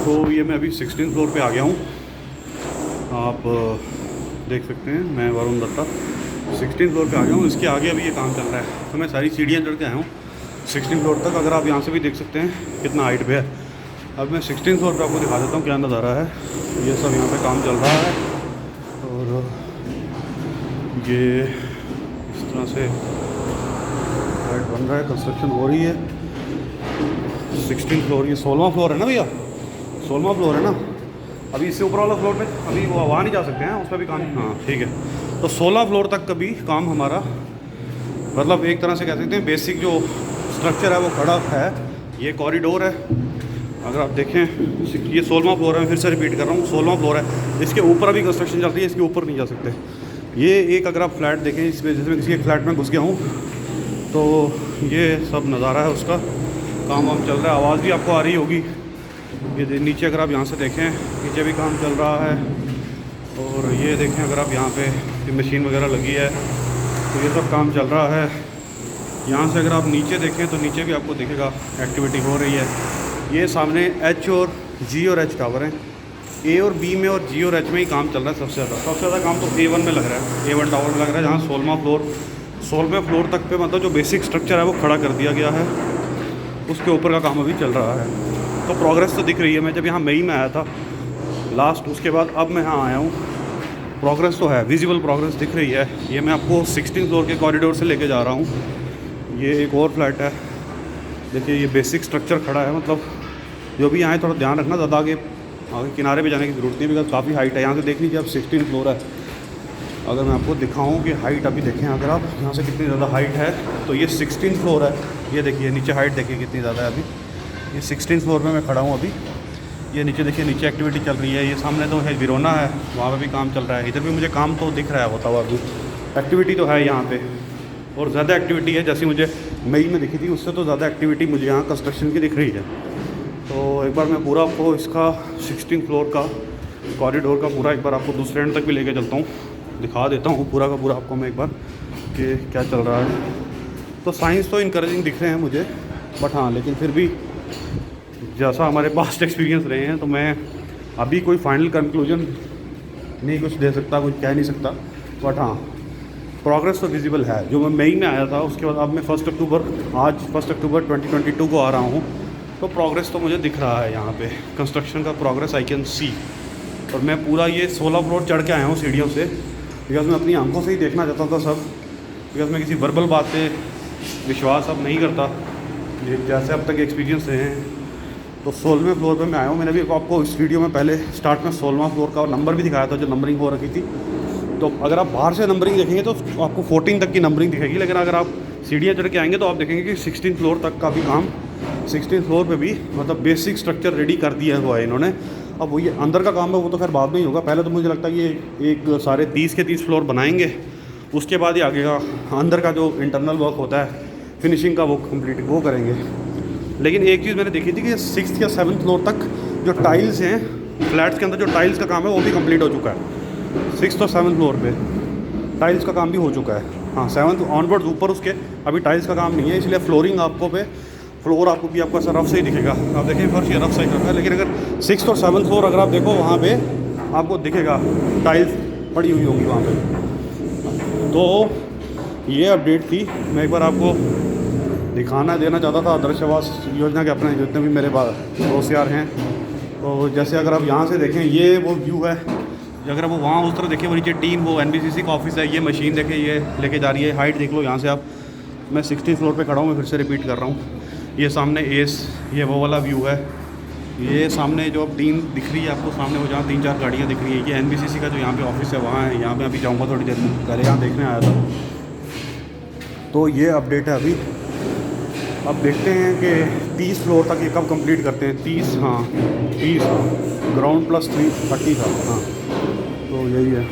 तो ये मैं अभी 16 फ्लोर पे आ गया हूँ। आप देख सकते हैं, मैं वरुण दत्ता 16 फ्लोर पे आ गया हूँ। इसके आगे अभी ये काम चल रहा है, तो मैं सारी सीढ़ियाँ चढ़ के आया हूँ 16 फ्लोर तक। अगर आप यहाँ से भी देख सकते हैं कितना हाइट पे है। अब मैं 16 फ्लोर पे आपको दिखा देता हूँ क्या नज़ारा है। ये सब यहाँ पे काम चल रहा है और ये इस तरह से फ्लैट बन रहा है, कंस्ट्रक्शन हो रही है। 16 फ्लोर, ये 16वां फ्लोर है ना भैया, 16वां फ्लोर है ना। अभी इससे ऊपर वाला फ्लोर पे अभी वो वहाँ नहीं जा सकते हैं, उस पर भी काम, हाँ ठीक है। तो 16 फ्लोर तक का भी काम हमारा, मतलब एक तरह से कह सकते हैं बेसिक जो स्ट्रक्चर है वो खड़ा है। ये कॉरिडोर है, अगर आप देखें ये 16वां फ्लोर है। मैं फिर से रिपीट कर रहा हूँ, 16वां फ्लोर है। इसके ऊपर अभी कंस्ट्रक्शन चल रही है, इसके ऊपर नहीं जा सकते। ये एक अगर आप फ्लैट देखें, इस वजह से मैं किसी एक फ्लैट में घुस गया हूँ, तो ये सब नज़ारा है उसका। काम वाम चल रहा है, आवाज़ भी आपको आ रही होगी। ये नीचे अगर आप यहाँ से देखें, नीचे भी काम चल रहा है। और ये देखें अगर आप यहाँ पे मशीन वगैरह लगी है, तो ये सब काम चल रहा है। यहाँ से अगर आप नीचे देखें तो नीचे भी आपको दिखेगा एक्टिविटी हो रही है। ये सामने H और G और H टावर हैं। A और B में और G और H में ही काम चल रहा है सबसे ज़्यादा काम तो A1 में लग रहा है, A1 टावर में लग रहा है, जहाँ 16वें फ्लोर तक पे मतलब जो बेसिक स्ट्रक्चर है वो खड़ा कर दिया गया है। उसके ऊपर का काम अभी चल रहा है, तो प्रोग्रेस तो दिख रही है। मैं जब यहाँ मई में आया था लास्ट, उसके बाद अब मैं यहाँ आया हूँ, प्रोग्रेस तो है, विजिबल प्रोग्रेस दिख रही है। ये मैं आपको 16 फ्लोर के कॉरिडोर से लेके जा रहा हूँ। ये एक और फ्लैट है, देखिए ये बेसिक स्ट्रक्चर खड़ा है। मतलब जो भी यहाँ है थोड़ा ध्यान रखना, ज़्यादा आगे किनारे पे जाने की ज़रूरत नहीं, बिकॉज काफ़ी हाइट है। यहाँ से देख लीजिए आप, 16 फ्लोर है। अगर मैं आपको दिखाऊं कि हाइट अभी देखें अगर आप यहाँ से कितनी ज़्यादा हाइट है, तो ये 16 फ्लोर है। ये देखिए नीचे हाइट देखिए कितनी ज़्यादा है। अभी ये 16 फ्लोर पे मैं खड़ा हूँ अभी। ये नीचे देखिए, नीचे एक्टिविटी चल रही है। ये सामने तो है विरोना है, वहाँ पर भी काम चल रहा है। इधर भी मुझे काम तो दिख रहा है होता हुआ, अभी एक्टिविटी तो है यहाँ पर, और ज़्यादा एक्टिविटी है जैसी मुझे मई में दिखी थी, उससे तो ज़्यादा एक्टिविटी मुझे यहाँ कंस्ट्रक्शन की दिख रही है। तो एक बार मैं पूरा आपको इसका 16 फ्लोर का कॉरिडोर का पूरा एक बार आपको दूसरे एंड तक भी लेके चलता हूँ, दिखा देता हूँ पूरा का पूरा आपको मैं एक बार कि क्या चल रहा है। तो साइंस तो इनकरेजिंग दिख रहे हैं मुझे, बट हाँ लेकिन फिर भी जैसा हमारे पास्ट एक्सपीरियंस रहे हैं, तो मैं अभी कोई फाइनल कंक्लूजन नहीं कुछ दे सकता, कुछ कह नहीं सकता। बट हाँ प्रोग्रेस तो विजिबल है। जो मैं मई में आया था, उसके बाद अब मैं 1 अक्टूबर, आज 1 अक्टूबर 2022 को आ रहा हूँ, तो प्रोग्रेस तो मुझे दिख रहा है यहाँ पे, कंस्ट्रक्शन का प्रोग्रेस आई कैन सी। और मैं पूरा ये 16 फ्लोर चढ़ के आया हूँ सीढ़ियों से, बिकॉज मैं अपनी आंखों से ही देखना चाहता था सब, बिकॉज मैं किसी वर्बल बात पे विश्वास अब नहीं करता, जैसे अब तक एक्सपीरियंस रहे हैं। तो 16वें फ्लोर पे मैं आया हूँ। मैंने भी आपको इस वीडियो में पहले स्टार्ट में 16वां फ्लोर का नंबर भी दिखाया था, जो नंबरिंग हो रखी थी। तो अगर आप बाहर से नंबरिंग देखेंगे तो आपको 14 तक की नंबरिंग दिखेगी, लेकिन अगर आप सीढ़ियाँ चढ़ के आएंगे तो आप देखेंगे कि 16 फ्लोर तक का भी काम, 16 फ्लोर पे भी मतलब बेसिक स्ट्रक्चर रेडी कर दिया हुआ है इन्होंने। अब वो ये अंदर का काम है वो तो खैर बाद में ही होगा। पहले तो मुझे लगता है ये एक सारे 30 के 30 फ्लोर बनाएंगे, उसके बाद ही आगे का अंदर का जो इंटरनल वर्क होता है फिनिशिंग का वो कंप्लीट वो करेंगे। लेकिन एक चीज़ मैंने देखी थी कि 6th या 7th फ्लोर तक जो टाइल्स हैं फ्लैट्स के अंदर, जो टाइल्स का काम है वो भी कंप्लीट हो चुका है। 6th और 7th फ्लोर पे टाइल्स का काम भी हो चुका है। हाँ 7th ऑनवर्ड्स ऊपर उसके अभी टाइल्स का काम नहीं है, इसलिए फ्लोरिंग आपको पे फ्लोर आपको भी आपका रफ से ही दिखेगा। आप देखें फर्श ये रफ साइड रखा है, लेकिन अगर 6th और 7th फ्लोर अगर आप देखो वहाँ पे आपको दिखेगा टाइल्स पड़ी हुई होगी वहाँ पे। तो ये अपडेट थी, मैं एक बार आपको दिखाना देना चाहता था आदर्श आवास योजना के अपने जितने भी मेरे दोस्त यार हैं। तो जैसे अगर आप यहाँ से देखें ये वो व्यू है, अगर वो वहाँ उस तरह देखें वो नीचे टीम वो NBCC का ऑफिस है। ये मशीन देखें ये लेके जा रही है, हाइट देख लो यहाँ से आप। मैं 16 फ्लोर पे खड़ा हूँ, मैं फिर से रिपीट कर रहा हूँ। ये सामने एस, ये वो वाला व्यू है। ये सामने जो अब टीम दिख रही है आपको, सामने वो जहाँ 3-4 गाड़ियाँ दिख रही है, ये NBCC का जो यहाँ पे ऑफिस है वहाँ है। यहाँ पे अभी जाऊँगा थोड़ी देर में, पहले यहाँ देखने आया था। तो ये अपडेट है अभी। अब देखते हैं कि 30 फ्लोर तक ये कब कंप्लीट करते हैं। 30 हाँ 30 हाँ, ग्राउंड +3 30 था हाँ, तो यही है।